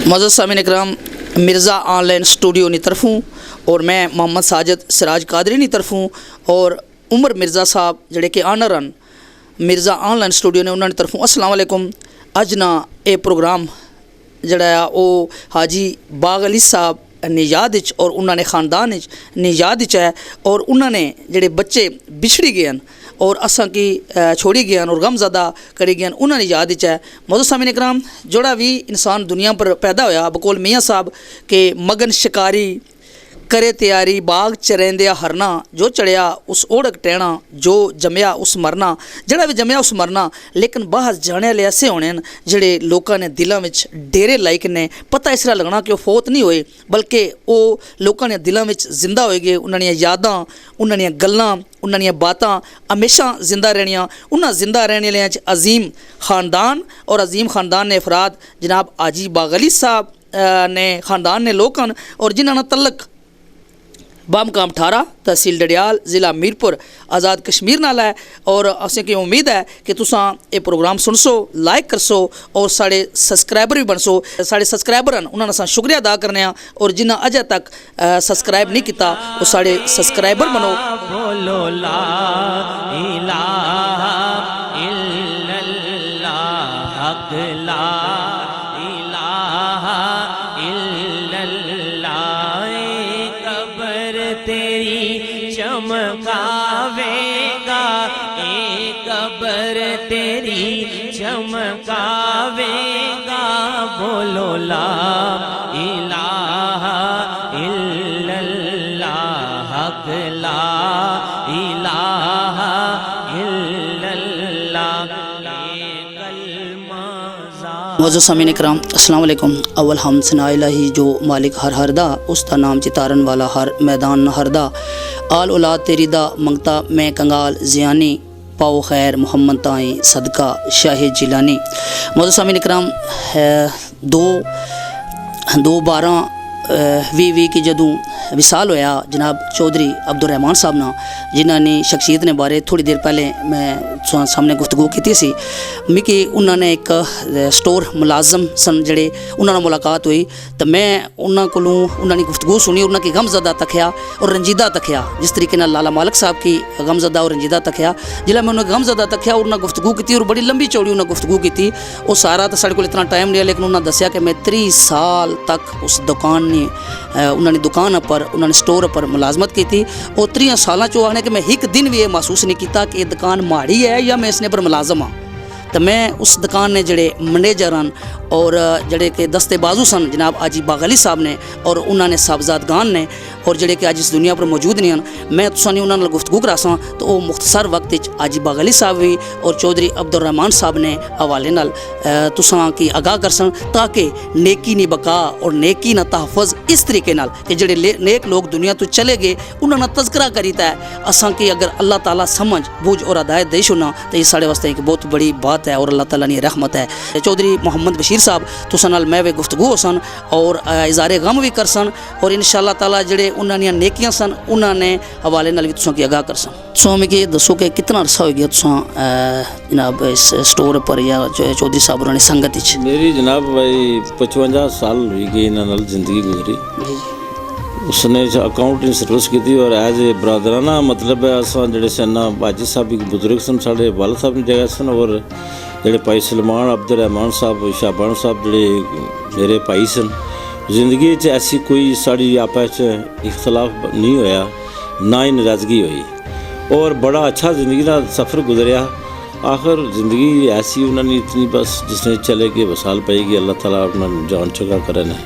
मौजूद सामीन इकराम Mirza online studio की तरफों और मैं मोहम्मद साजिद सिराज कादरी की तरफों और उमर मिर्ज़ा साहब जोड़े कि ऑनर हैं मिर्ज़ा ऑनलाइन स्टूडियो ने उन्होंने तरफों अस्सलाम वालेकुम। अज ना ये प्रोग्राम जड़ा वो हाजी बाग अली साहब ने याद और उन्होंने ख़ानदान ने याद है और उन्होंने जोड़े बच्चे बिछड़ी गए हैं और असा की छोड़ी गए और गमज़दा करी गए उन्होंने याद है। मौजूद सामीन इकराम जोड़ा भी इंसान दुनिया पर पैदा होया बकोल मियाँ साहब के मगन शिकारी करे तैयारी बाग चरेंदिया हरना जो चढ़िया उस ओढ़क टहना जो जमया उस मरना जड़ा भी जमया उस मरना। लेकिन बाहर जाने वाले ऐसे होने जड़े लोगों ने दिलों में डेरे लाइक ने पता इस तरह लगना कि वो फोत नहीं होए बल्कि वो लोगों ने दिलों में जिंदा हो गए। उन्होंने यादां उन्होंने गल्लां उन्होंने बातां हमेशा जिंदा रहनियां। उन्होंने जिंदा रहने वाले अजीम ख़ानदान और अजीम ख़ानदान ने अफराद जनाब हाजी बाग अली साहब ने ख़ानदान ने लोग और जिन्होंने तलक बामकाम 18 तहसील डडियाल ज़िला मीरपुर आज़ाद कश्मीर नाल है। और असें की उम्मीद है कि तुसां ये प्रोग्राम सुनसो लाइक करसो और साढ़े सब्सक्राइबर भी बनसो। साढ़े सब्सक्राइबर हैं उन्होंने असां शुक्रिया अदा करने और जिन्हें अजें तक सब्सक्राइब नहीं किया वो साढ़े सब्सक्राइबर बनो। बोलो ला इलाहा इल्लल्लाह हक ला इलाहा इल्लल्लाह तेरी चमकावेगा एक कब्र तेरी चमकावेगा। बोलो ला इलाहा इल्लल्लाह हक ला इलाहा इल्लल्लाह मौजूद सामीन इकराम अस्सलाम वालेकुम। अव्वल हम सना इलाही जो मालिक हर हरदा उसका नाम चितारन वाला हर मैदान न हरदा आल औलाद तेरी दा मंगता मैं कंगाल जियानी पाओ खैर मोहम्मद ताई सदका शाह जिलानी। मौजूद सामीन इकराम 2/12/2020 की जदों विसाल होया जनाब चौधरी अब्दुल-रहमान साहब ना जिन्होंने शख्सियत ने बारे थोड़ी देर पहले मैं सामने गुफ्तगू की सी। मिकी उन्होंने एक स्टोर मुलाजम सन जड़े उन्होंने मुलाकात हुई तो मैं उन्होंने गुफ्तगू सुनी उन्होंने गमज़दा तकिया और रंजीदा तकिया जिस तरीके लाला मालिक साहब की गमज़दा और रंजीदा तकिया जिला मैं उन्होंने गमज़दा तकिया और उन्होंने गुफ्तगू की और बड़ी लंबी चौड़ी उन्होंने गुफ्तगू की। वो सारा तो साढ़े को इतना टाइम नहीं लेकिन उन्होंने दसिया कि मैं 30 साल तक उस दुकान ने उन्होंने दुकान पर उन्होंने स्टोर पर मुलाजमत की और 30 सालों चो आने कि मैं एक दिन भी ये महसूस नहीं किया कि दुकान माड़ी है या मैं इसने पर मुलाजम हाँ। तो मैं उस दुकान ने जड़े मैनेजर हैं और जड़े के दस्ते बाजू सन जनाब हाजी बाग अली साहब ने और उन्होंने साहबजादगान ने और जड़े कि अज इस दुनिया पर मौजूद नहीं हैं। मैं तुसां उन्होंने गुफ्तगू करासा तो वो मुख्तसर वक्त हाजी बाग अली साहब भी और चौधरी अब्दुल-रहमान साहब ने हवाले नाल तुसां की आगाह करसन ताकि नेकी नी बका और नेकी ना तहफ़्फ़ुज़ इस तरीके नाल कि जड़े नेक लोग दुनिया तो चले गए उन्होंने तज़किरा करीता है। असां की अगर अल्लाह ताला समझ बूझ और हदायत दे शुना तो ये साढ़े वास्ते एक बहुत बड़ी बात है और अल्लाह ताला की रहमत है। चौधरी मोहम्मद बशीर साहब तुसां नाल मैं वे गुफ्तगू हो सन और इज़ारे गम भी कर सन और इंशाअल्लाह ताला जड़े उन्होंने नेकियां सन उन्होंने हवाले नाल भी तुसां की आगाह कर सन। तुसां मिगी दसो कि कितना अरसा हो गया तुसां जनाब इस स्टोर पर या चौधरी साहब उन्होंने संगत च? मेरी जनाब भाई 55 साल हुई गई इन्होंने जिंदगी गुजरी। उसने अकाउंटिंग सर्विस की और एज ए बरदराना मतलब है अस जोड़े सन हाजी साहब एक बुजुर्ग सन साढ़े वाल साहब की जगह सन और जोड़े भाई सलमान अब्दुल-रहमान साहब शाहबान साहब जोड़े मेरे भाई सन। जिंदगी ऐसी कोई साड़ी आपस इख्तलाफ नहीं होया ना ही नाराज़गी हुई और बड़ा अच्छा ज़िंदगी का सफ़र गुजरिया। आखिर ज़िंदगी ऐसी उन्होंने इतनी बस जिसने चले गए वसाल पाएगी अल्लाह ताला अपना जान चंगा करन है।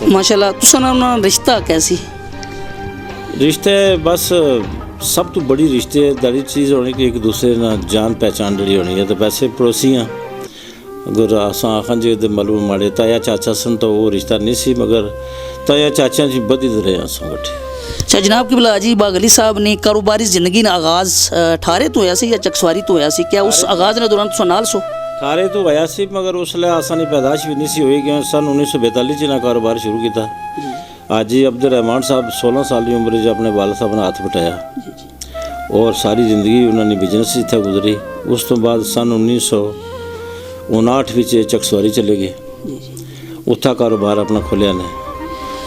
माशाल्लाह तुसां नाल रिश्ता कैसी? रिश्ते बस सब तो बड़ी रिश्तेदारी चीज़ होनी कि एक दूसरे ना जान पहचान जी होनी है। तो वैसे पड़ोसी हाँ अगर असां आखन जी तो मालूम माड़े ताया चाचा सन तो वो रिश्ता नहीं सी मगर ताया चाचा जी बदी रहे असां गठे। अच्छा जनाब किबला हाजी बाग अली साहब ने कारोबारी जिंदगी का आगाज़ ठारे तो होया सी या चकसवारी तो होया सी? क्या उस आगाज़ ने दौरान तुसां नाल सो? ठारे तो होया सी मगर उसले आसानी पैदाश भी नहीं सी हुई कि सन 1942 च कारोबार शुरू किया। हाजी अब्दुल-रहमान साहब 16 साल की उम्र अपने वाल साहब ने हाथ बटाया और सारी जिंदगी उन्होंने बिजनेस इत्थे गुजरी। उस तो बाद सन 1959 चकसवारी चले गए ਉੱਥਾ ਕਾਰੋਬਾਰ ਆਪਣਾ ਖੋਲ੍ਹਿਆ ਨੇ।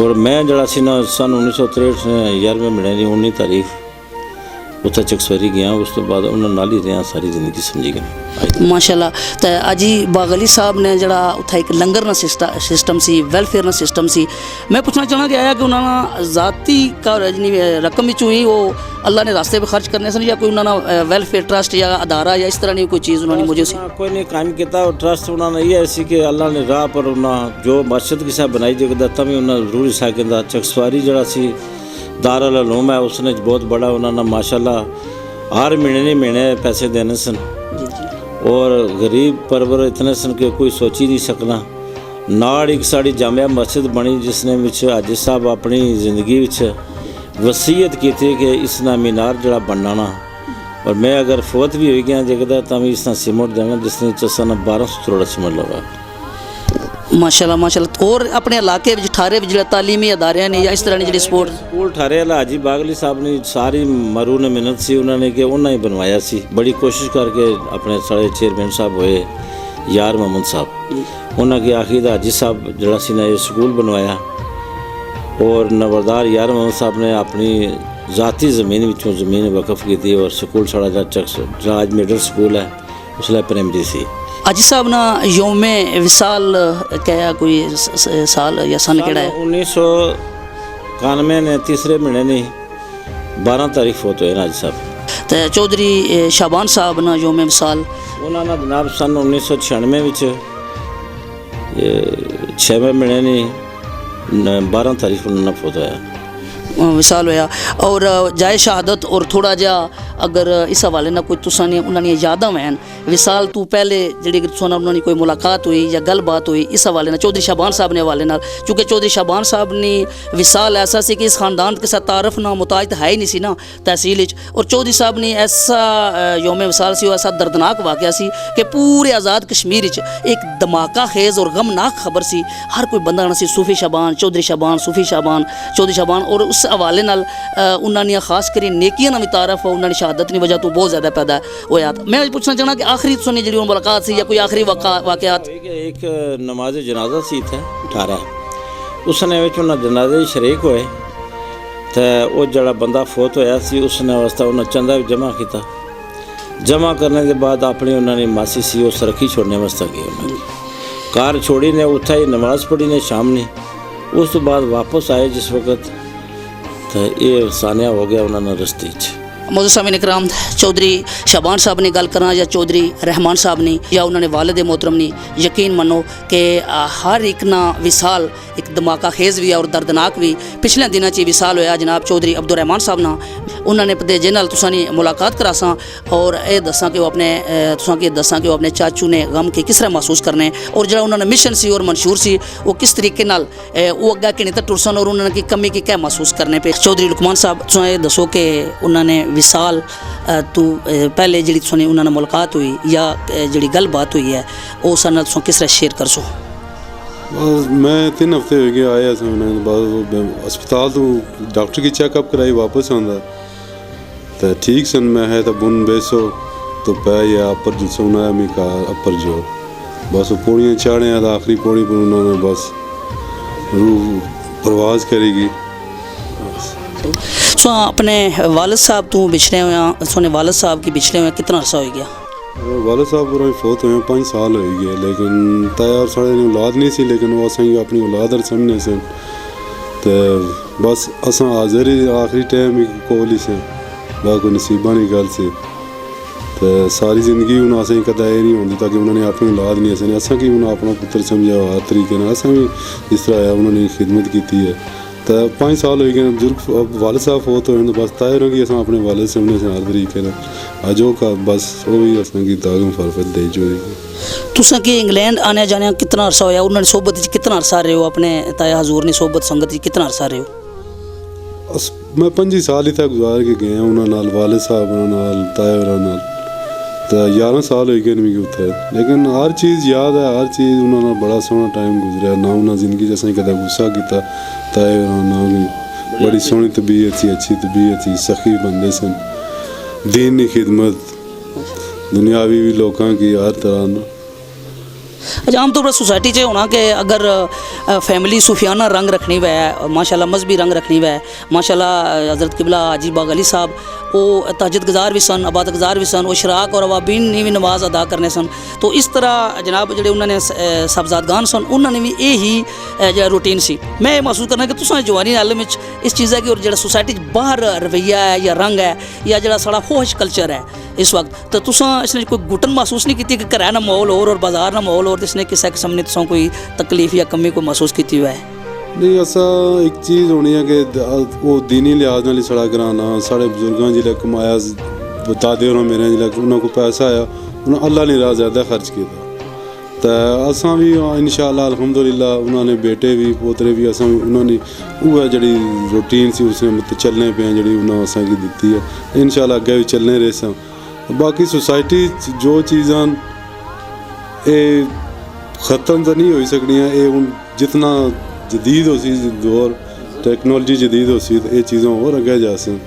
ਔਰ ਮੈਂ ਜਿਹੜਾ ਸੀ ਨਾ ਸਨ 1963 11ਵੇਂ ਮਹੀਨੇ ਦੀ 19 ਤਾਰੀਖ ਉੱਥੇ ਚਕਸਵਰੀ ਗਿਆ। ਉਸ ਤੋਂ ਬਾਅਦ ਉਹਨਾਂ ਨਾਲ ਹੀ ਰਿਹਾ ਸਾਰੀ ਜ਼ਿੰਦਗੀ ਸਮਝੀ ਗਏ। ਮਾਸ਼ਾਅੱਲਾ। ਤਾਂ ਅਜੀ ਬਾਗਲੀ ਸਾਹਿਬ ਨੇ ਜਿਹੜਾ ਉੱਥੇ ਇੱਕ ਲੰਗਰ ਦਾ ਸਿਸਟਮ ਸੀ, ਵੈਲਫੇਅਰ ਦਾ ਸਿਸਟਮ ਸੀ। ਮੈਂ ਪੁੱਛਣਾ ਚਾਹੁੰਦਾ ਕਿ ਆਇਆ ਕਿ ਉਹਨਾਂ ਨਾਲ ਜ਼ਾਤੀ ਰਕਮ ਵਿੱਚੋਂ ਹੀ ਉਹ ਅੱਲਾ ਨੇ ਰਾਸਤੇ 'ਤੇ ਖਰਚ ਕਰਨੇ ਸਨ, ਜਾਂ ਕੋਈ ਉਹਨਾਂ ਨਾਲ ਵੈਲਫੇਅਰ ਟਰਸਟ ਜਾਂ ਅਦਾਰਾ ਜਾਂ ਇਸ ਤਰ੍ਹਾਂ ਦੀ ਕੋਈ ਚੀਜ਼ ਉਹਨਾਂ ਦੀ ਮੌਜੂਦ ਸੀ? ਕੋਈ ਨਹੀਂ ਕਾਇਮ ਕੀਤਾ। ਉਹ ਟਰਸਟ ਉਹਨਾਂ ਨੇ ਇਹ ਸੀ ਕਿ ਅੱਲਾ ਨੇ ਰਾਹ ਪਰ ਉਹਨਾਂ ਜੋ ਮਸਜਿਦ ਕਿਸੇ ਬਣਾਈ ਜਗਦਾ ਤਾਂ ਵੀ ਉਹਨਾਂ ਜ਼ਰੂਰ ਹਿੱਸਾ ਕਹਿੰਦਾ। ਚਕਸਵਾਰੀ ਜਿਹੜਾ ਸੀ ਦਾਰ ਅਲ ਉਲੂਮ ਹੈ ਉਸ ਨੇ ਬਹੁਤ ਬੜਾ ਉਹਨਾਂ ਨੇ ਮਾਸ਼ਾਅੱਲਾ ਹਰ ਮਹੀਨੇ ਪੈਸੇ ਦੇਣੇ ਸਨ। और गरीब परवर इतने सन कि कोई सोच ही नहीं सकना। नाल एक साड़ी जामिया मस्जिद बनी जिसने हाजी साहब अपनी जिंदगी वसीयत की थी कि इसना मीनार जड़ा बनना, और मैं अगर फौत भी हो गया जगदा तो भी इसना सीमेंट देना जिसने चसा 1200 करोड़ सीमेंट लगा। माशाल्लाह माशाल्लाह। और अपने इलाके में ठारे जो तालीमी अदारे ने या इस तरह की स्पोर्ट स्कूल ठारे हाजी बागली साहब ने सारी मरू ने मिन्नत सी उन्होंने कि उन्हें ही बनवाया सी। बड़ी कोशिश करके अपने साढ़े चेयरमैन साहब होए यार मोहम्मद साहब उन्होंने के आखिर हाजी साहब जरा सी ने स्कूल बनवाया, और नवरदार यार मोहम्मद साहब ने अपनी ज़ाती ज़मीन विचों ज़मीन वक़फ़ की थी। और स्कूल साढ़ा राज मिडल स्कूल है उसले प्राइमरी सी। हाजी साहब ना योम विसाल क्या कोई साल या सन केड़ा है? 1991 ने तीसरे महीने नहीं 12 तारीख फोत हुए हाजी साहब। तो चौधरी शाबान साहब ना योम विसाल उन्होंने जनाब सन 1996 6वें महीने नहीं 12 तारीख उन्होंने फोत होया विसाल होया। और जाए शहादत और थोड़ा जा अगर इस हवाले ना कोई तुसा ने उन्होंने यादां हैं विसाल तू पहले जी तुसा उन्होंने कोई मुलाकात हुई या गलबात हुई इस हवाले ना चौधरी शाबान साहब ने हवाले नाल, क्योंकि चौधरी शाबान साहब ने विसाल ऐसा सी कि इस खानदान के साथ तारफ ना मुताज है ही नहीं सी ना तहसील। और चौधरी साहब ने ऐसा योम विसाल सी ऐसा दर्दनाक वाक़या सी कि पूरे आज़ाद कश्मीर एक धमाका खेज़ और गमनाक खबर सी। हर कोई बंदा ना सी सूफी शाबान चौधरी शाबान सूफी शाबान चौधरी शाबान। और उस हवाले नाल उन्होंने खास कर नेकियां भी तारफ उन्होंने शहादत की वजह तो बहुत ज़्यादा पैदा होया। मैं पूछना चाहना कि आखिरी सुनी जी मुलाकात सी या कोई आखिरी वाक़यात? एक नमाज जनाजा सी इत्थे 18 उसने जनाजे शरीक होए तो वो जड़ा बंदा फोत होया सी उसने वास्ते उन्हें चंदा भी जमा किया। जमा करने के बाद अपनी उन्होंने मासी सी उस रखी छोड़ने वास्ते गए। उन्होंने कार छोड़ी ने उत्थे ही नमाज पढ़ी ने शाम ने। उस तो बाद वापस आए जिस वक्त तो ये सानिया हो गया उन्होंने रस्ते मौजूद सामीन इकराम चौधरी शाबान साहब ने गल करा या चौधरी रहमान साहब ने या उन्होंने वालिद मोहतरम ने, यकीन मनो कि हर एक ना विसाल एक धमाका खेज़ भी और दर्दनाक भी। पिछले दिनों च विसाल होया जनाब चौधरी अब्दुल रहमान साहब ना उन्होंने भतीजे नाल तुसां ने मुलाकात करासा और ये दसा कि वो अपने तुसां कि दसा कि वो अपने चाचू ने गम के किस तरह महसूस करने और जो उन्होंने मिशन सी और मंशूर सी वो किस तरीके नाल वो अग्गा किने तक टुरसन और उन्होंने की कमी की क्या महसूस करने पे। चौधरी लुकमान साहब तुसां ये दसो कि उन्होंने विसाल तो पहले जी तुसां उन्होंने मुलाकात हुई या जी गलबात हुई है वो सारे नाल तुसां किस तरह शेयर कर सो? बस मैं 3 हफ्ते हो गए आया था उन्होंने बाद अस्पताल तो डॉक्टर की चेकअप कराई वापस आंदा तो ठीक सन मैं है तो बुन बेसो तो पै या अपर जो सोना मैं का अपर जो बस पौड़ियाँ चाढ़े तो आखिरी पौड़ी पर उन्होंने बस रूह परवाज करेगी। सो अपने वालिद साहब तू बिछड़े हुए सोने वालिद साहब की बिछड़े हुए कितना अरसा हो गया? वालिद साहब पूरा फोत हुए 5 साल हो गए लेकिन तैयार साढ़े औलाद नहीं सी लेकिन वो असें अपनी औलाद समझने सन तो बस अस हाजिर ही आखिरी टाइम ही कोल ही से बाकी नसीबा की गल से तो सारी जिंदगी हूँ असें कदा ये नहीं होती ताकि उन्होंने अपनी औलाद नहीं असें असा कि उन्हें अपना पुत्र समझा हर तरीके असा भी इस तरह आया उन्होंने खिदमत की है। तो 5 साल हो गए बुजुर्ग वालिद साहब फोत हो तो बस तय रहो कि अस अपने वालिद समझने से हर तरीके अजो का बस वो भी असें की दागम फरफत दे जो तुसा कि इंग्लैंड आने जाने कितना अरसा होया उन्होंने सोबत कितना अरसा रहे हो अपने ताया हजूर ने सोबत संगत कितना अरसा रहे हो? मैं 5 साल ही था गुजार के गए उन्होंने वालिद साहब ताया तो 11 साल हो गए मिगी उत्थे लेकिन हर चीज़ याद है हर चीज़ उन्होंने बड़ा सोहना टाइम गुजरिया ना उन्हें जिंदगी च असें कदा गुस्सा किया ताए ना बड़ी सोहनी तबीयत थी अच्छी तबीयत थी सखी बंदे सन दीन की खिदमत दुनियावी भी लोगों की हर तरह अच्छा आम तौर पर सोसाइटी च होना कि अगर फैमिली सूफियाना रंग रखनी वै माशाल्लाह मजहबी रंग रखनी वै माशाल्लाह हज़रत किबला हाजी बाग अली साहब वो ताजद गुजार भी सन इबादत गुजार भी सन वो शराक और अवाबीन ने भी नमाज अदा करने सन तो इस तरह जनाब जेह्ड़े उन्होंने साहबजादगान सन उन्होंने भी यही जेह्ड़ा रूटीन सी मैं ये महसूस करना कि तुसें जवानी आलम इस चीज़ा की और जेह्ड़ा सोसाइटी च बाहर रवैया है या रंग है या जेह्ड़ा साढ़ा होश कल्चर है इस वक्त तो तुसें इसने कोई गुटन महसूस नहीं की कि घरै ना माहौल और बाजार ना माहौल और इसने किसी किस्म ने तुसें कोई तकलीफ या कमी कोई महसूस की हुआ है नहीं असा एक चीज़ होनी है कि वो दीनी लिहाज नाल साढ़ा घराना साढ़े बुजुर्गों जिल्लै कमाया दादे होरें मेरे जिल्लै उन्होंने को पैसा आया उन्हें अल्लाह ने राह ज़्यादा खर्च किया तो असां भी इंशाअल्लाह अल्हम्दुलिल्लाह उन्होंने बेटे भी पोतरे भी असां भी उन्होंने उ'ऐ जेह्ड़ी रूटीन सी उसने मतलब चलने पे जेह्ड़ी उन्हें असां गी दित्ती है इंशाअल्लाह अग्गें भी चलने रेसां बाकी सोसाइटी जो चीज़ां एह् ख़त्म तो नहीं होई सकदियां एह् हून जितना जदीद हो सी दौर टेक्नोलॉजी जदीद हो सी तो ये चीज़ां और अग्गें जा सन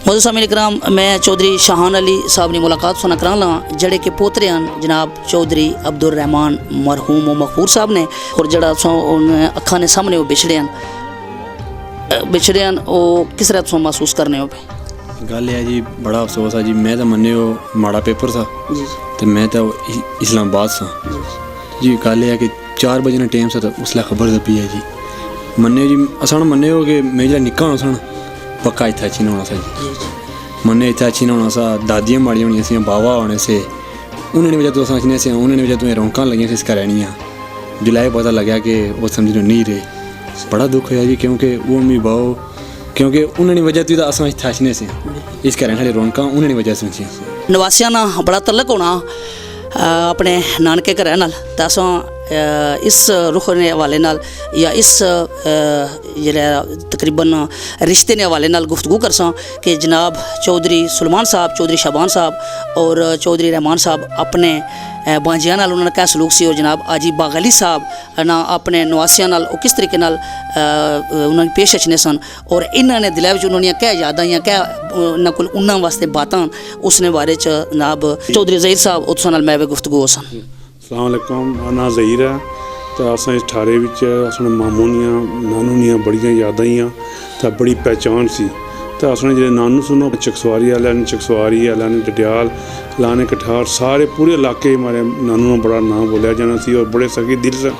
मौजूद सामीन इकराम मैं चौधरी शाहान अली साहब ने मुलाकात सुना करा ला जड़े के पोतरे हैं जनाब चौधरी अब्दुल रहमान मरहूम व मकबूर साहब ने और जड़ा अखा ने सामने वो बिछड़े हैं वो किस तरह तुम महसूस करने हो पे गल है जी बड़ा अफसोस है जी मैं तो मन्ने माड़ा पेपर था तो मैं तो इस्लामाबाद सा जी गल है कि 4 बजे टाइम सा तो उसलै खबर दब्बी है जी मन्ने जी असान मन्ने हो कि मैं जो निक्का होना सन पक्का इत्थै अच्छी होना सा जी मन्ने इत्थै अच्छी होना सा दादियां माड़ियां होनियां सी बाबा होने से उन्होंने वजह तो समझने से उन्होंने वजह तुम्हें रौनक लगियां सी इसका रहनियां जुलाई पता लग्या कि वो समझो नहीं रहे बड़ा दुख होया जी क्योंकि वो मी बाओ क्योंकि उन्होंने वजह तो अस इत्थै अच्छने से इस कारण साढ़ी रौनक उन्होंने वजह से नवासियां ना बड़ा तलक होना अपने नानके घरै नाल ते असां इस रुख ने हवाले नाल या इस जेह्ड़ा तकरीबन रिश्ते ने हवाले नाल गुफ्तगू करसां कि जनाब चौधरी सुलेमान साहब चौधरी शाबान साहब और चौधरी रहमान साहब अपने बांजियां नाल उन्होंने क्या सलूक सी और जनाब हाजी बाग अली साहब ना अपने नवासियां नाल किस तरीके नाल उन्होंने पेश अचने सन और इन्होंने दिलै विच उन्होंने क्या यादां या क्या उन्होंने कोल उन्होंने वास्ते बातां उसने बारे च जनाब चौधरी ज़हीर साहब उत्थों नाल मैं गुफ्तगू सन अस्सलाम वालेकुम ना ज़हीर है तो अस इस ठारे विच असने मामू दियां नानू दियां बड़ियां यादां हियां ते बड़ी पहचान सी तो असने जेह्ड़े नानू सुनो चकसवारी आह्ले ने चकसवारी आह्ले ने डडियाल लाने कठार सारे पूरे इलाके हमारे नानू ने बड़ा नाम बोलिया जाना सी और बड़े सखी दिल से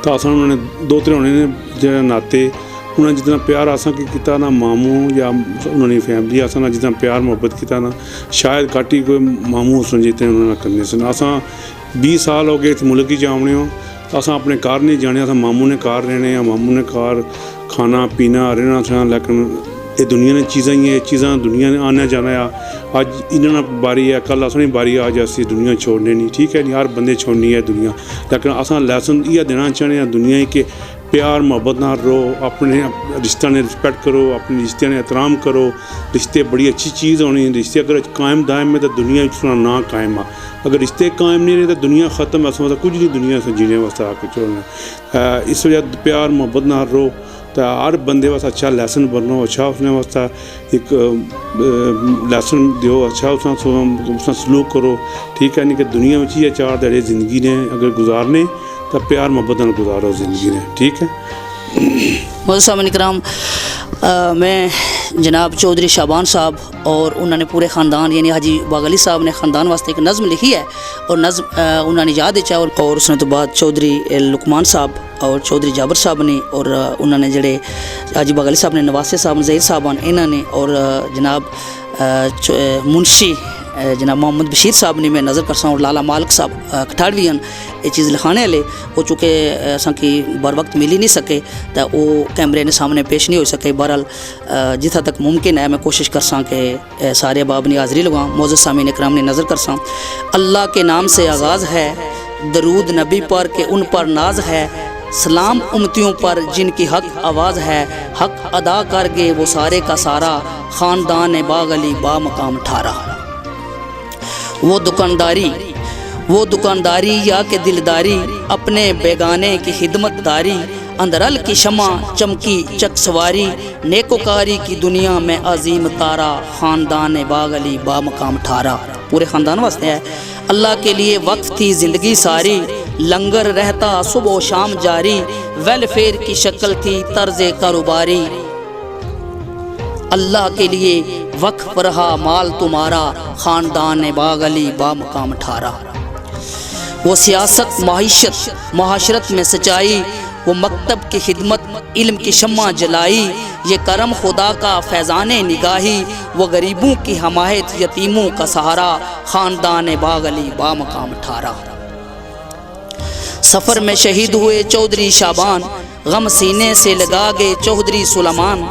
तो अस उन्होंने 2-3 होने ने जेह्ड़े नाते उन्होंने जितना प्यार असा किया ना मामू या उन्होंने फैमिली असा ना जितना प्यार मुहब्बत किया ना शायद घट ही कोई मामू उस जितने उन्होंने करने सन असा 20 साल हो गए इस मुल्क ही जाने हो अस अपने घर नहीं जाने अस मामू ने घर रहने या मामू ने घर खाना पीना रहना सहना लेकिन ये दुनिया ने चीज़ां ही ये चीज़ां दुनिया ने आना जाना है अज इन्होंने बारी है कल असनी बारी अज अस दुनिया छोड़ने नहीं ठीक है नहीं हर बंदे छोड़नी है दुनिया लेकिन असा लैसन इयै देना चाहने हैं दुनिया कि प्यार मोहब्बत नाल रहो अपने रिश्ते ने रिस्पेक्ट करो अपने रिश्ते ने एहतराम करो रिश्ते बड़ी अच्छी चीज़ होनी रिश्ते अगर कायम दायम है तो दुनिया ना कायम आ अगर रिश्ते कायम नहीं रहे तो दुनिया ख़त्म है मतलब कुछ नहीं दुनिया से जीने वास्ते आके छोड़ना इस वजह प्यार मोहब्बत नाल रहो तो हर बंदे वास्ते अच्छा लैसन बनो अच्छा उसने वास्ते एक लैसन दो अच्छा उसका सलूक करो ठीक है नहीं कि दुनिया में ही 4 दिहाड़े ज़िंदगी ने अगर गुजारने तो प्यार मोहब्बत नाल गुजारो ज़िंदगी ने ठीक है मौजूद सामीन इकराम मैं जनाब चौधरी शाबान साहब और उन्होंने पूरे ख़ानदान यानी हाजी बाग अली साहब ने ख़ानदान वास्ते एक नज़म लिखी है और नज़म उन्होंने याद है और उसने तो बाद चौधरी लुकमान साहब और चौधरी जाबर साहब ने और उन्होंने जड़े हाजी बाग अली साहब ने नवासे साहब ज़हीर साहब इन्होंने और जनाब मुंशी जनाब मोहम्मद बशीर साहब ने मैं नज़र करसा और लाला मालिक साहब कठाड़वी ये चीज़ लिखाने वाले वो चूँकि असांकी बर वक्त मिली नहीं सके तो वो कैमरे ने सामने पेश नहीं हो सके बहरहाल जितना तक मुमकिन है मैं कोशिश करसा कि सारे बाब ने हाज़री लगवा मौजूद सामीन इकराम ने नज़र करसा अल्लाह के नाम से आगाज़ है दरूद नबी पर के उन पर नाज है सलाम उम्मतियों पर जिनकी हक आवाज़ है हक अदा कर गए वो सारे का सारा ख़ानदान बाग अली बा मकाम ठारा वो दुकानदारी या के दिलदारी अपने बेगाने की खिदमतदारी अंदरल की शमा चमकी चकसवारी नेकोकारी की दुनिया में अजीम तारा ख़ानदान बाग अली बा मकाम ठारा पूरे ख़ानदान वास्ते है अल्लाह के लिए वक्फ थी ज़िंदगी सारी लंगर रहता सुबह शाम जारी, वेलफेयर की शक्ल थी तर्ज कारोबारी। अल्लाह के लिए वक्फ रहा माल तुम्हारा, खानदान बाग अली बामकाम ठारा। वो सियासत माहिशत मुआशरत में सच्चाई, वो मकतब की खिदमत इल्म की शम्मा जलाई। ये करम खुदा का फैज़ान निगाही, वो गरीबों की हमायत यतीमों का सहारा, खानदान बाग अली बामकाम ठारा। सफ़र में शहीद हुए चौधरी शाबान, गम सीने से लगा गए चौधरी सुलेमान।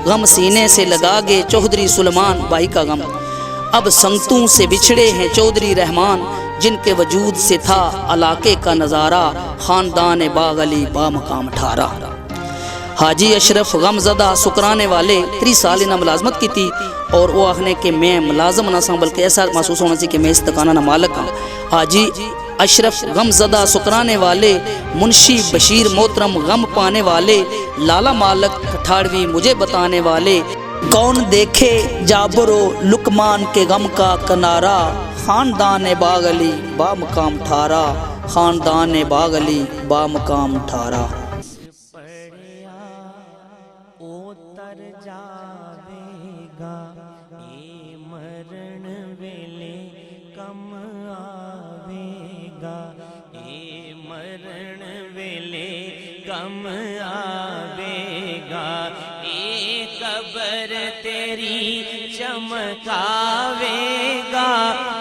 गम सीने से लगा गए चौधरी सुलेमान, भाई का गम। अब संगतों से बिछड़े हैं चौधरी रहमान, जिनके वजूद से था इलाके का नज़ारा, ख़ानदान बाग अली बामकाम ठारा। हाजी अशरफ गमज़दा शुक्राने वाले 30 साल इन्हें मुलाजमत की थी, और वो आखने कि मैं मुलाजम ना सा बल्कि ऐसा महसूस होना चाहिए कि मैं इस दुकान ना मालिक हाँ। हाजी अशरफ गमज़दा शुक्राने वाले, मुंशी बशीर मोहतरम गम पाने वाले, लाला मालक कठाड़वी मुझे बताने वाले। कौन देखे जाबरो लुकमान के गम का किनारा, खानदान बाग अली बामकाम ठारा, खानदान बाग अली बामकाम ठारा। उतर जावेगा ए मरण वेले कम आवेगा, ए मरण वेले कम आवेगा। ए कबर तेरी चमकावेगा,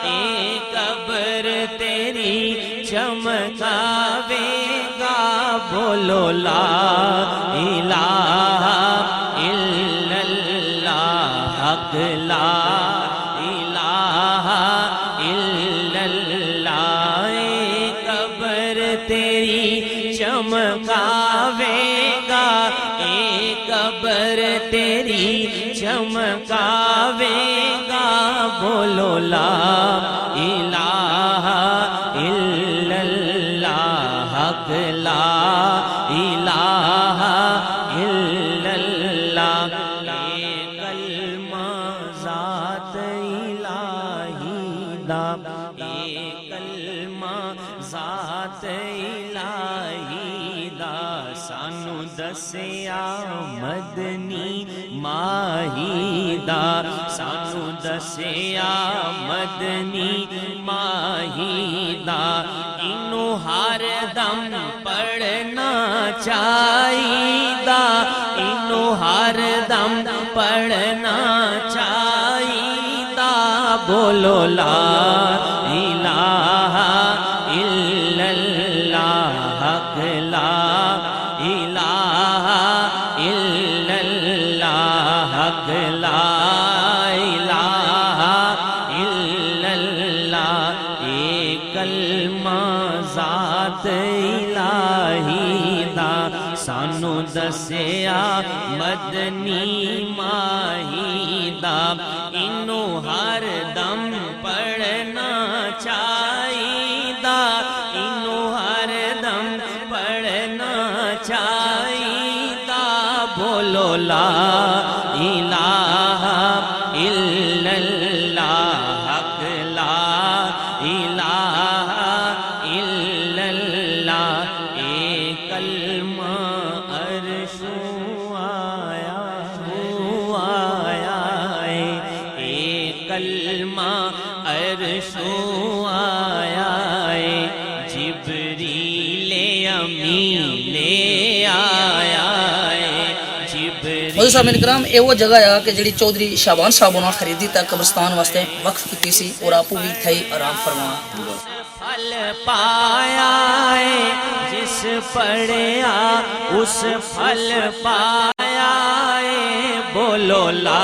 ए कबर तेरी चमकावेगा। बोलो ला इलाहा इल्लल्लाह, हक ला इलाहा इल्लल्लाह। ए कबर तेरी चमकावेगा, ए कबर तेरी चमकावेगा। बोलो ला इलाहा इल्लल्लाह, हक ला इलाहा इल्लल्लाह। ये कलमा ज़ात इलाही दा, ये कलमा ज़ात इलाही दा। सानू दसिया मदनी माहीदा, सानू दसिया मदनी माहीदा। इनू हर दम पढ़ना चाहिदा, इनू हर दम पढ़ना चाहिदा। बोलो ला इलाहा इल्लल्लाह, हक ला इलाहा इल्लल्लाह, हक ला इलाहा इल्लल्लाह। ये कलमा ज़ात इलाही दा, सानू दसिया मदनी माहीदा। इनू हर दम पढ़ना चाहिदा, इनू हर दम पढ़ना चाहिदा। बोलो ला इलाहा इल्लल्लाह, हक ला इलाहा इल्लल्लाह। ए कलमा अर्शो आया ए कलमा अर्शो आया। जिब्रील अमीन ले आया, साहब इकराम ये वो जगह है कि जी चौधरी शाबान साहब ने खरीदी तक कब्रस्तान वास्ते वक्फ की सी, और आपू भी थई आराम फरमा। फल पाया है जिस पढ़िया उस फल पाया है। बोलो ला